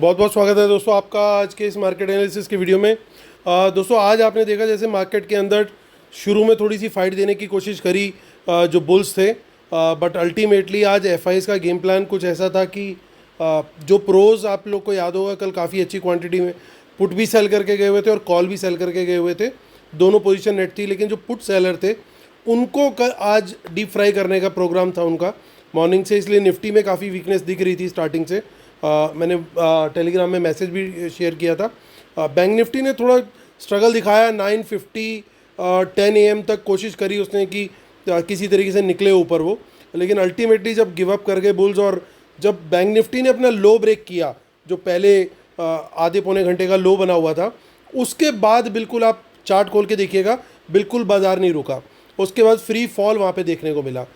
बहुत बहुत स्वागत है दोस्तों आपका आज के इस मार्केट एनालिसिस की वीडियो में। दोस्तों आज आपने देखा जैसे मार्केट के अंदर शुरू में थोड़ी सी फाइट देने की कोशिश करी जो बुल्स थे, बट अल्टीमेटली आज एफआईज का गेम प्लान कुछ ऐसा था कि जो प्रोज आप लोग को याद होगा कल काफ़ी अच्छी क्वांटिटी में पुट भी सेल करके गए हुए थे और कॉल भी सेल करके गए हुए थे। दोनों पोजीशन नेट थी, लेकिन जो पुट सेलर थे उनको आज डीप फ्राई करने का प्रोग्राम था उनका मॉर्निंग से, इसलिए निफ्टी में काफ़ी वीकनेस दिख रही थी स्टार्टिंग से। मैंने टेलीग्राम में मैसेज भी शेयर किया था। बैंक निफ्टी ने थोड़ा स्ट्रगल दिखाया, 950 10 AM तक कोशिश करी उसने कि किसी तरीके से निकले ऊपर वो, लेकिन अल्टीमेटली जब गिव अप कर गए बुल्स और जब बैंक निफ्टी ने अपना लो ब्रेक किया जो पहले आधे पौने घंटे का लो बना हुआ था, उसके बाद बिल्कुल आप चार्ट खोल के देखिएगा बिल्कुल बाजार नहीं रुका, उसके बाद फ्री फॉल वहाँ पे देखने को मिला।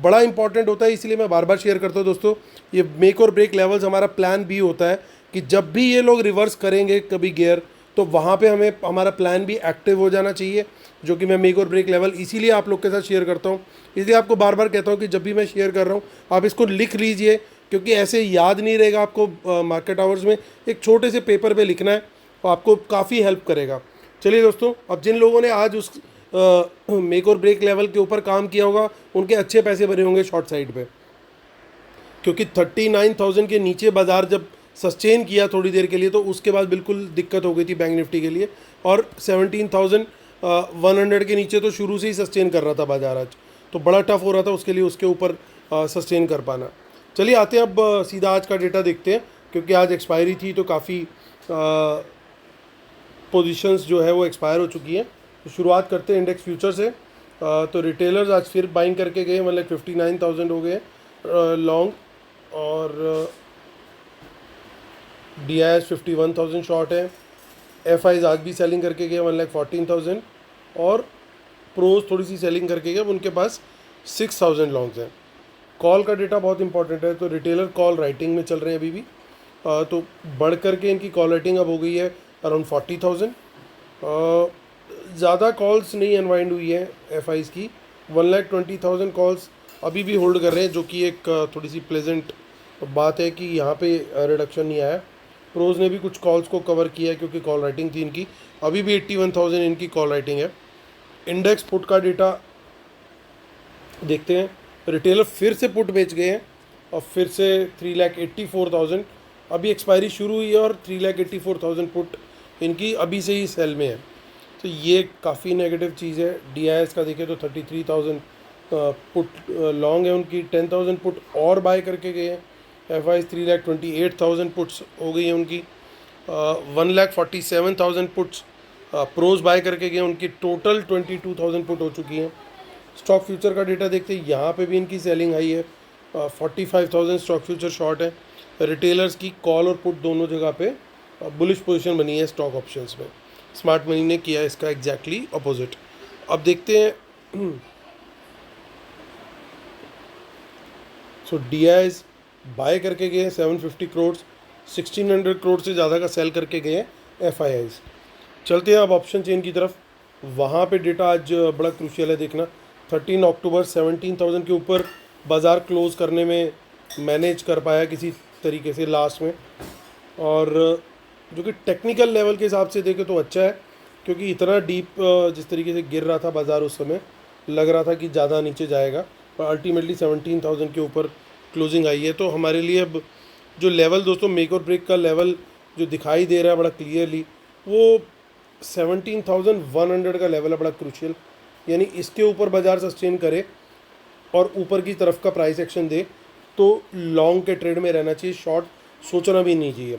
बड़ा इंपॉर्टेंट होता है, इसलिए मैं बार बार शेयर करता हूँ दोस्तों, ये मेक और ब्रेक लेवल्स हमारा प्लान भी होता है कि जब भी ये लोग रिवर्स करेंगे कभी गियर, तो वहाँ पे हमें हमारा प्लान भी एक्टिव हो जाना चाहिए, जो कि मैं मेक और ब्रेक लेवल इसीलिए आप लोग के साथ शेयर करता हूँ। इसलिए आपको बार बार कहता हूँ कि जब भी मैं शेयर कर रहा हूँ आप इसको लिख लीजिए, क्योंकि ऐसे याद नहीं रहेगा आपको। मार्केट आवर्स में एक छोटे से पेपर पे लिखना है और आपको काफ़ी हेल्प करेगा। चलिए दोस्तों, अब जिन लोगों ने आज उस मेक और ब्रेक लेवल के ऊपर काम किया होगा उनके अच्छे पैसे बने होंगे शॉर्ट साइड पे, क्योंकि 39,000 के नीचे बाजार जब सस्टेन किया थोड़ी देर के लिए तो उसके बाद बिल्कुल दिक्कत हो गई थी बैंक निफ्टी के लिए, और 17,100 के नीचे तो शुरू से ही सस्टेन कर रहा था बाजार आज, तो बड़ा टफ हो रहा था उसके लिए उसके ऊपर सस्टेन कर पाना। चलिए आते हैं अब सीधा आज का डेटा देखते हैं, क्योंकि आज एक्सपायरी थी तो काफ़ी पोजीशंस जो है वो एक्सपायर हो चुकी हैं। तो शुरुआत करते हैं इंडेक्स फ्यूचर से। तो रिटेलर्स आज फिर बाइंग करके गए, मतलब 59,000 हो गए लॉन्ग, और डी आई 51,000 शॉर्ट है। एफ आईज आज भी सेलिंग करके गए 1,14,000, और प्रोज थोड़ी सी सेलिंग करके गए, अब उनके पास 6,000 लॉन्ग्स हैं। कॉल का डेटा बहुत इंपॉर्टेंट है, तो रिटेलर कॉल राइटिंग में चल रहे हैं अभी भी, तो बढ़ करके इनकी कॉल राइटिंग अब हो गई है अराउंड 40,000। ज़्यादा कॉल्स नहीं अनवाइंड हुई है एफ आईज़ की, 1,20,000 कॉल्स अभी भी होल्ड कर रहे हैं, जो कि एक थोड़ी सी प्लेजेंट बात है कि यहाँ पे रिडक्शन नहीं आया। प्रोज ने भी कुछ कॉल्स को कवर किया है क्योंकि कॉल राइटिंग थी इनकी, अभी भी 81,000 इनकी कॉल राइटिंग है। इंडेक्स पुट का डेटा देखते हैं। रिटेलर फिर से पुट बेच गए हैं और फिर से 3,84,000, अभी एक्सपायरी शुरू हुई है और 3,84,000 पुट इनकी अभी से ही सेल में है, तो ये काफ़ी नेगेटिव चीज़ है। डी आई एस का देखें तो 33,000 पुट लॉन्ग है उनकी, 10,000 पुट और बाय करके गए हैं। एफ आई 3,28,000 पुट्स हो गई है उनकी, 1,47,000 पुट्स प्रोज बाय करके गए, उनकी टोटल 22,000 पुट हो चुकी हैं। स्टॉक फ्यूचर का डेटा देखते हैं, यहाँ पे भी इनकी सेलिंग हाई है, 45,000 स्टॉक फ्यूचर शॉर्ट है। रिटेलर्स की कॉल और पुट दोनों जगह पे बुलिश पोजीशन बनी है स्टॉक ऑप्शंस में। स्मार्ट मनी ने किया इसका एग्जैक्टली अपोजिट। अब देखते हैं डी आई एस बाय करके गए 750 करोड़, 1,600 करोड़ से ज़्यादा का सेल करके गए एफ आई आईज। चलते हैं अब ऑप्शन चेन की तरफ, वहाँ पे डेटा आज बड़ा क्रूशियल है देखना। 13 अक्टूबर 17,000 के ऊपर बाज़ार क्लोज करने में मैनेज कर पाया किसी तरीके से लास्ट में, और जो कि टेक्निकल लेवल के हिसाब से देखें तो अच्छा है, क्योंकि इतना डीप जिस तरीके से गिर रहा था बाज़ार उस समय लग रहा था कि ज़्यादा नीचे जाएगा, पर अल्टीमेटली 17,000 के ऊपर क्लोजिंग आई है। तो हमारे लिए अब जो लेवल दोस्तों मेक और ब्रेक का लेवल जो दिखाई दे रहा है बड़ा क्लियरली, वो 17,100 का लेवल है, बड़ा क्रूशियल। यानी इसके ऊपर बाज़ार सस्टेन करे और ऊपर की तरफ का प्राइस एक्शन दे तो लॉन्ग के ट्रेड में रहना चाहिए, शॉर्ट सोचना भी नहीं चाहिए।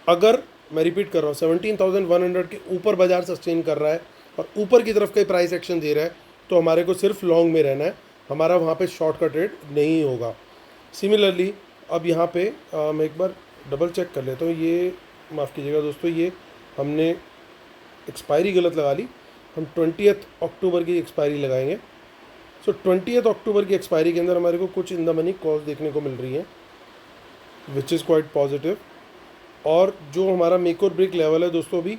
अगर मैं रिपीट कर रहा हूँ 17,100 के ऊपर बाज़ार सस्टेन कर रहा है और ऊपर की तरफ का प्राइस एक्शन दे रहा है, तो हमारे को सिर्फ लॉन्ग में रहना है, हमारा वहाँ पे शॉर्ट का ट्रेड नहीं होगा। सिमिलरली अब यहाँ पे मैं एक बार डबल चेक कर लेता हूँ, ये माफ़ कीजिएगा दोस्तों, ये हमने एक्सपायरी गलत लगा ली, हम 20 अक्टूबर की एक्सपायरी लगाएंगे। 20 अक्टूबर की एक्सपायरी के अंदर हमारे को कुछ इन द मनी कॉल्स देखने को मिल रही हैं, विच इज़ क्वाइट पॉजिटिव। और जो हमारा मेक और ब्रेक लेवल है दोस्तों, अभी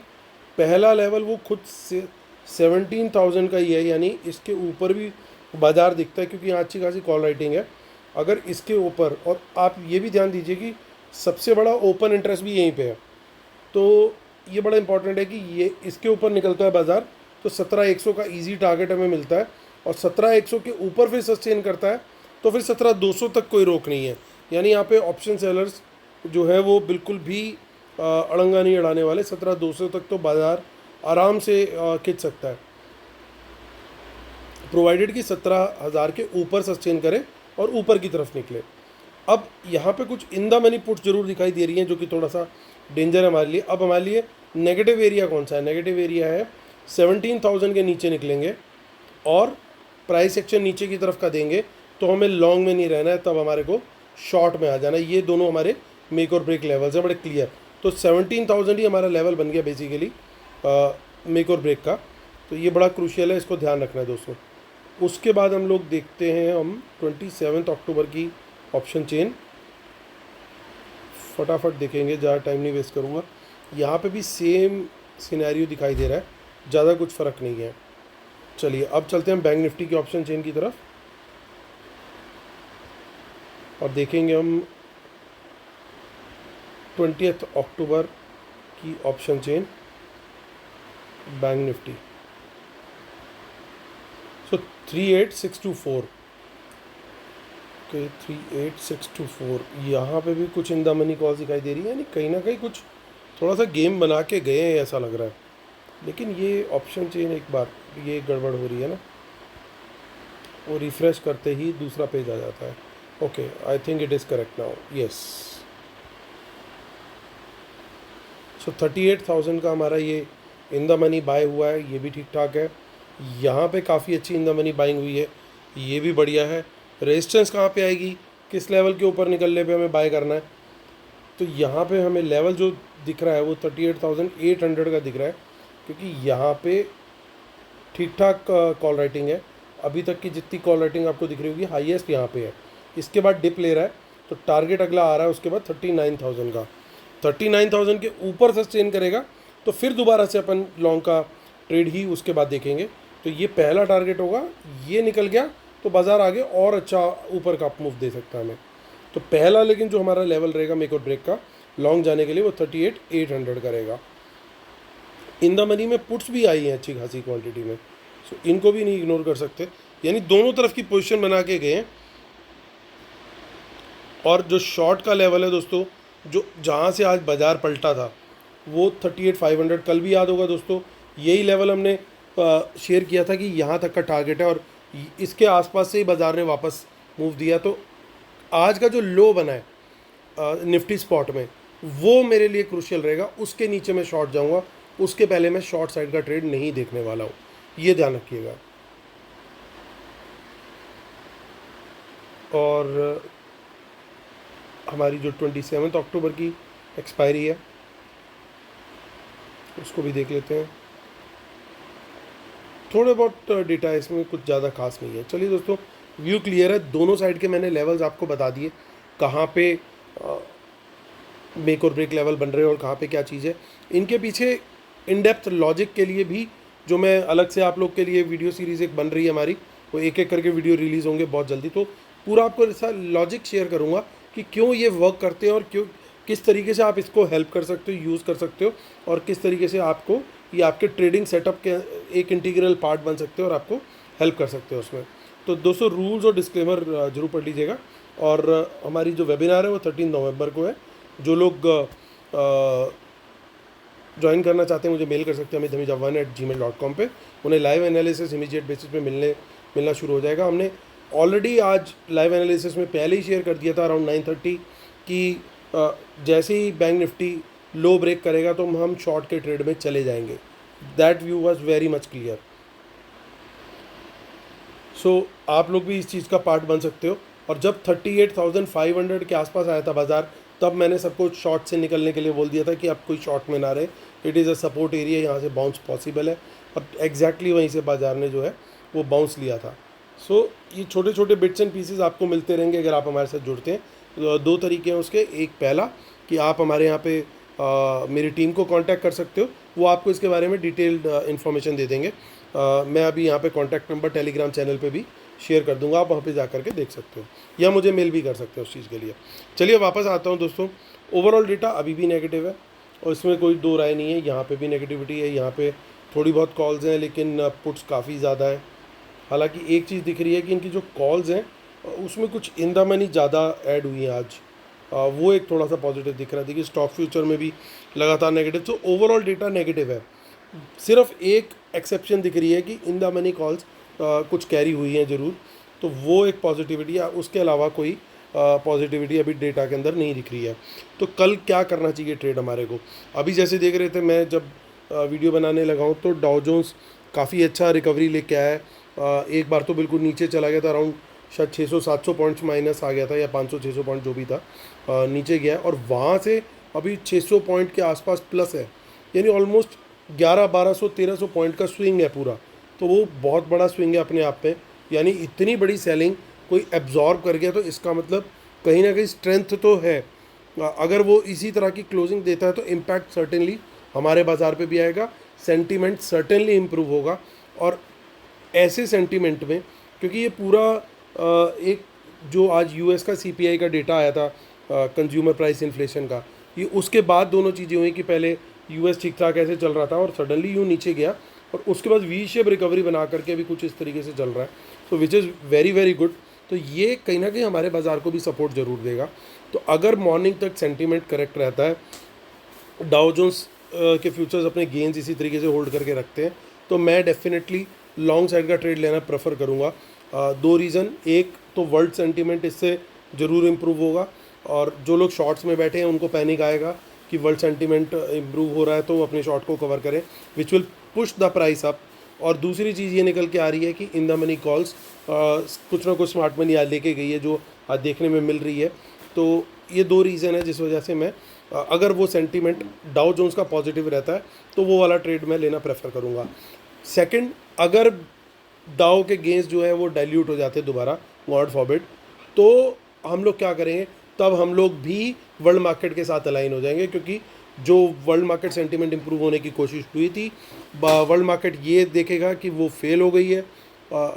पहला लेवल वो खुद से 17,000 का ही है, यानी इसके ऊपर भी बाज़ार दिखता है क्योंकि यहाँ अच्छी खासी कॉल राइटिंग है। अगर इसके ऊपर, और आप ये भी ध्यान दीजिए कि सबसे बड़ा ओपन इंटरेस्ट भी यहीं पे है। तो ये बड़ा इंपॉर्टेंट है कि ये इसके ऊपर निकलता है बाज़ार तो 17,100 का इजी टारगेट हमें मिलता है, और 17,100 के ऊपर फिर सस्टेन करता है तो फिर 17,200 तक कोई रोक नहीं है। यानी यहाँ पे ऑप्शन सेलर्स जो है वो बिल्कुल भी अड़ंगा नहीं अड़ाने वाले। 17,200 तक तो बाज़ार आराम से खिंच सकता है, प्रोवाइडेड कि 17,000 के ऊपर सस्टेन करे और ऊपर की तरफ निकले। अब यहाँ पे कुछ इन द मनी पुट्स जरूर दिखाई दे रही हैं जो कि थोड़ा सा डेंजर है हमारे लिए। अब हमारे लिए नेगेटिव एरिया कौन सा है? नेगेटिव एरिया है 17,000 के नीचे निकलेंगे और प्राइस एक्शन नीचे की तरफ का देंगे तो हमें लॉन्ग में नहीं रहना है, तब हमारे को शॉर्ट में आ जाना है। ये दोनों हमारे मेक और ब्रेक लेवल्स हैं, बड़े क्लियर। तो 17,000 ही हमारा लेवल बन गया बेसिकली मेक और ब्रेक का। तो ये बड़ा क्रूशियल है, इसको ध्यान रखना है दोस्तों। उसके बाद हम लोग देखते हैं हम 27 अक्टूबर की ऑप्शन चेन, फटाफट देखेंगे, ज़्यादा टाइम नहीं वेस्ट करूँगा। यहाँ पे भी सेम सिनेरियो दिखाई दे रहा है, ज़्यादा कुछ फ़र्क नहीं है। चलिए अब चलते हैं बैंक निफ्टी की ऑप्शन चेन की तरफ और देखेंगे हम 20 अक्टूबर की ऑप्शन चेन बैंक निफ्टी। सो 38,624, ओके 38,624, यहाँ पे भी कुछ इन द मनी कॉल्स दिखाई दे रही है, यानी कहीं ना कहीं कुछ थोड़ा सा गेम बना के गए हैं ऐसा लग रहा है। लेकिन ये ऑप्शन चेन एक बार ये गड़बड़ हो रही है ना, वो रिफ़्रेश करते ही दूसरा पेज आ जाता है। Okay I think it is correct now, yes. So 38,000 का हमारा ये इन द मनी बाय हुआ है, ये भी ठीक ठाक है। यहाँ पे काफ़ी अच्छी इन द मनी बाइंग हुई है, ये भी बढ़िया है। रेजिस्टेंस कहाँ पे आएगी, किस लेवल के ऊपर निकलने पे हमें बाय करना है? तो यहाँ पे हमें लेवल जो दिख रहा है वो 38,800 का दिख रहा है, क्योंकि यहाँ पे ठीक ठाक कॉल राइटिंग है। अभी तक की जितनी कॉल राइटिंग आपको दिख रही होगी हाईएस्ट यहाँ पे है। इसके बाद डिप ले रहा है तो टारगेट अगला आ रहा है उसके बाद 39,000 का। 39,000 के ऊपर सस्टेन करेगा तो फिर दोबारा से अपन लॉन्ग का ट्रेड ही उसके बाद देखेंगे। तो ये पहला टारगेट होगा, ये निकल गया तो बाज़ार आगे और अच्छा ऊपर का मूव दे सकता है हमें। तो पहला लेकिन जो हमारा लेवल रहेगा मेक और ब्रेक का लॉन्ग जाने के लिए वो 38,800 का रहेगा। इन द मनी में पुट्स भी आई हैं अच्छी खासी क्वांटिटी में, सो इनको भी नहीं इग्नोर कर सकते। यानी दोनों तरफ की पोजीशन बना के गए हैं। और जो शॉर्ट का लेवल है दोस्तों, जो जहाँ से आज बाज़ार पलटा था वो 38,500, कल भी याद होगा दोस्तों यही लेवल हमने शेयर किया था कि यहाँ तक का टारगेट है, और इसके आसपास से ही बाज़ार ने वापस मूव दिया। तो आज का जो लो बना है निफ्टी स्पॉट में वो मेरे लिए क्रूशियल रहेगा, उसके नीचे मैं शॉर्ट जाऊँगा, उसके पहले मैं शॉर्ट साइड का ट्रेड नहीं देखने वाला हूँ, ये ध्यान रखिएगा। और हमारी जो 27 अक्टूबर की एक्सपायरी है उसको भी देख लेते हैं। थोड़े बहुत डेटा इसमें कुछ ज़्यादा खास नहीं है। चलिए दोस्तों व्यू क्लियर है, दोनों साइड के मैंने लेवल्स आपको बता दिए, कहाँ पे मेक और ब्रेक लेवल बन रहे हैं और कहाँ पे क्या चीज़ है। इनके पीछे इन डेप्थ लॉजिक के लिए भी जो मैं अलग से आप लोग के लिए वीडियो सीरीज़ एक बन रही है हमारी, वो एक एक करके वीडियो रिलीज़ होंगे बहुत जल्दी, तो पूरा आपको ऐसा लॉजिक शेयर करूँगा कि क्यों ये वर्क करते हैं और क्यों किस तरीके से आप इसको हेल्प कर सकते हो, यूज़ कर सकते हो, और किस तरीके से आपको ये आपके ट्रेडिंग सेटअप के एक इंटीग्रल पार्ट बन सकते हो और आपको हेल्प कर सकते हो उसमें। तो दोस्तों रूल्स और डिस्क्लेमर जरूर पढ़ लीजिएगा। और हमारी जो वेबिनार है वो 13 नवंबर को है। जो लोग ज्वाइन करना चाहते हैं मुझे मेल कर सकते हैं amithamija1@gmail.com पे। उन्हें लाइव एनालिसिस इमीडिएट बेसिस पे मिलना शुरू हो जाएगा। हमने ऑलरेडी आज लाइव एनालिसिस में पहले ही शेयर कर दिया था अराउंड 9:30 कि जैसे ही बैंक निफ्टी लो ब्रेक करेगा तो हम शॉर्ट के ट्रेड में चले जाएंगे। That view was very much clear. So आप लोग भी इस चीज़ का पार्ट बन सकते हो। और जब 38,500 के आसपास आया था बाज़ार, तब मैंने सबको शॉर्ट से निकलने के लिए बोल दिया था कि आप कोई शॉर्ट में ना रहे, it is a support area, यहाँ से बाउंस पॉसिबल है। और एग्जैक्टली वहीं से बाज़ार ने जो है वो बाउंस लिया था। सो ये छोटे छोटे बिट्स एंड पीसेस आपको मिलते रहेंगे अगर आप हमारे साथ जुड़ते हैं। तो दो तरीके हैं उसके, एक पहला कि आप हमारे यहाँ पे मेरी टीम को कांटेक्ट कर सकते हो, वो आपको इसके बारे में डिटेल्ड इन्फॉर्मेशन दे देंगे। मैं अभी यहाँ पे कांटेक्ट नंबर टेलीग्राम चैनल पे भी शेयर कर दूंगा, आप वहाँ पे जा करके देख सकते हो या मुझे मेल भी कर सकते हो उस चीज़ के लिए। चलिए वापस आता हूँ दोस्तों। ओवरऑल डेटा अभी भी नेगेटिव है और इसमें कोई दो राय नहीं है। यहाँ पे भी नेगेटिविटी है, यहाँ पे थोड़ी बहुत कॉल्स हैं, लेकिन पुट्स काफ़ी ज़्यादा है। हालांकि एक चीज़ दिख रही है कि इनकी जो कॉल्स हैं उसमें कुछ इन द मनी ज़्यादा ऐड हुई हैं आज। वो एक थोड़ा सा पॉजिटिव दिख रहा है। देखिए स्टॉक फ्यूचर में भी लगातार नेगेटिव, तो ओवरऑल डेटा नेगेटिव है। सिर्फ एक एक्सेप्शन दिख रही है कि इन द मनी कॉल्स कुछ कैरी हुई हैं ज़रूर, तो वो एक पॉजिटिविटी है। उसके अलावा कोई पॉजिटिविटी अभी डेटा के अंदर नहीं दिख रही है। तो कल क्या करना चाहिए ट्रेड हमारे को? अभी जैसे देख रहे थे, मैं जब वीडियो बनाने लगा हूँ तो डाउ जोन्स काफ़ी अच्छा रिकवरी लेके आया है। एक बार तो बिल्कुल नीचे चला गया था, अराउंड शायद 600-700 पॉइंट्स माइनस आ गया था, या 500-600 पॉइंट जो भी था नीचे गया, और वहाँ से अभी 600 पॉइंट के आसपास प्लस है। यानी ऑलमोस्ट 1100-1200-1300 पॉइंट का स्विंग है पूरा। तो वो बहुत बड़ा स्विंग है अपने आप में। यानी इतनी बड़ी सेलिंग कोई एब्जॉर्ब कर गया, तो इसका मतलब कहीं ना कहीं स्ट्रेंथ तो है। अगर वो इसी तरह की क्लोजिंग देता है तो इम्पैक्ट सर्टेनली हमारे बाज़ार पे भी आएगा, सेंटीमेंट सर्टेनली इम्प्रूव होगा। और ऐसे सेंटीमेंट में, क्योंकि ये पूरा एक जो आज यूएस का सीपीआई का डेटा आया था, कंज्यूमर प्राइस इन्फ्लेशन का, ये उसके बाद दोनों चीज़ें हुई कि पहले यूएस ठीक ठाक ऐसे चल रहा था और सडनली यूँ नीचे गया, और उसके बाद वी शेप रिकवरी बना करके भी कुछ इस तरीके से चल रहा है। तो which is very very good. तो ये कहीं ना कहीं हमारे बाज़ार को भी सपोर्ट ज़रूर देगा। तो अगर मॉर्निंग तक सेंटीमेंट करेक्ट रहता है, डाउ जोन्स के फ्यूचर्स अपने गेंस इसी तरीके से होल्ड करके रखते हैं, तो मैं डेफिनेटली लॉन्ग साइड का ट्रेड लेना प्रेफर करूँगा। दो रीज़न, एक तो वर्ल्ड सेंटीमेंट इससे ज़रूर इम्प्रूव होगा, और जो लोग शॉर्ट्स में बैठे हैं उनको पैनिक आएगा कि वर्ल्ड सेंटीमेंट इम्प्रूव हो रहा है, तो वो अपने शॉर्ट को कवर करें, which will push the price up. और दूसरी चीज़ ये निकल के आ रही है कि इन द मनी कॉल्स कुछ ना कुछ स्मार्ट मनी आज लेके गई है, जो आज देखने में मिल रही है। तो ये दो रीज़न है जिस वजह से मैं अगर वो सेंटीमेंट डाउ जोन्स का पॉजिटिव रहता है तो वो वाला ट्रेड मैं लेना प्रेफर करूँगा। सेकंड, अगर डाउ के गेंस जो है वो डाइल्यूट हो जाते हैं दोबारा, गॉड फॉरबिड, तो हम लोग क्या करेंगे? तब हम लोग भी वर्ल्ड मार्केट के साथ अलाइन हो जाएंगे, क्योंकि जो वर्ल्ड मार्केट सेंटीमेंट इंप्रूव होने की कोशिश हुई थी, वर्ल्ड मार्केट ये देखेगा कि वो फेल हो गई है,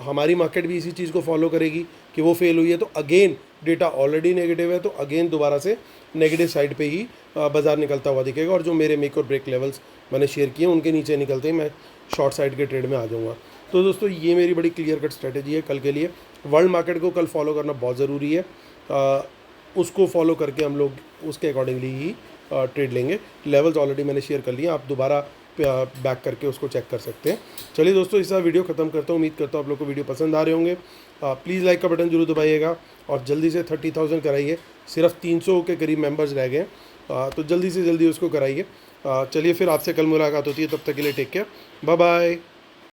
हमारी मार्केट भी इसी चीज़ को फॉलो करेगी कि वो फेल हुई है, तो अगेन डेटा ऑलरेडी नेगेटिव है, तो अगेन दोबारा से नेगेटिव साइड पे ही बाज़ार निकलता हुआ दिखेगा, और जो मेरे मेक और ब्रेक लेवल्स मैंने शेयर किए उनके नीचे निकलते ही मैं शॉर्ट साइड के ट्रेड में आ जाऊँगा। तो दोस्तों ये मेरी बड़ी क्लियर कट स्ट्रेटेजी है कल के लिए। वर्ल्ड मार्केट को कल फॉलो करना बहुत ज़रूरी है, उसको फॉलो करके हम लोग उसके अकॉर्डिंगली ही ट्रेड लेंगे। लेवल्स ऑलरेडी मैंने शेयर कर लिए, आप दोबारा बैक करके उसको चेक कर सकते हैं। चलिए दोस्तों, इस वीडियो ख़त्म करता हूँ। उम्मीद करता हूँ आप लोग को वीडियो पसंद आ रहे होंगे। प्लीज़ लाइक का बटन जरूर दबाइएगा, और जल्दी से 30,000 कराइए। सिर्फ 300 के करीब मेंबर्स रह गए, तो जल्दी से जल्दी उसको कराइए। चलिए फिर आपसे कल मुलाकात होती है, तब तक के लिए टेक केयर, बाय बाय।